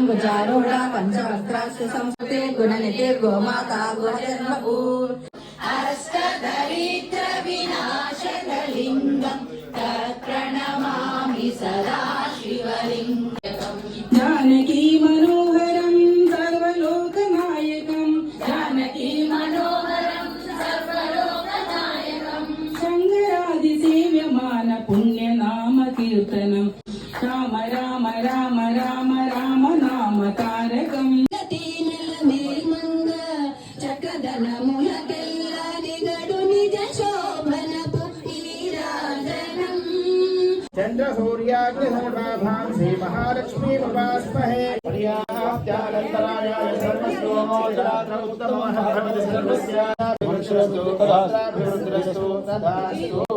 गुजारोड़ा पंचवक्त्रास्य संस्कृते गुणनिधि गोमाता गोजन्मभूः अष्टदरिद्र विनाशकलिङ्गं तत्प्रणमामि सदा शिवलिङ्गं जानकी मनोहरं सर्वलोकनायकं जानकी मनोहरं सर्वलोकनायकं शङ्करादिसेव्यमान पुण्यनाम कीर्तनं राम राम राम राम राम नाम तारकं चंद्र सूर्याग्निसर्वाभां श्री महालक्ष्मी उपास्महे पर्याप्त्यानन्तरायाय सर्वश्लोमोदरात्र उत्तमः भवति सर्वस्य भविष्यस्तु तदाभिवृद्धिरस्तु तदास्तु।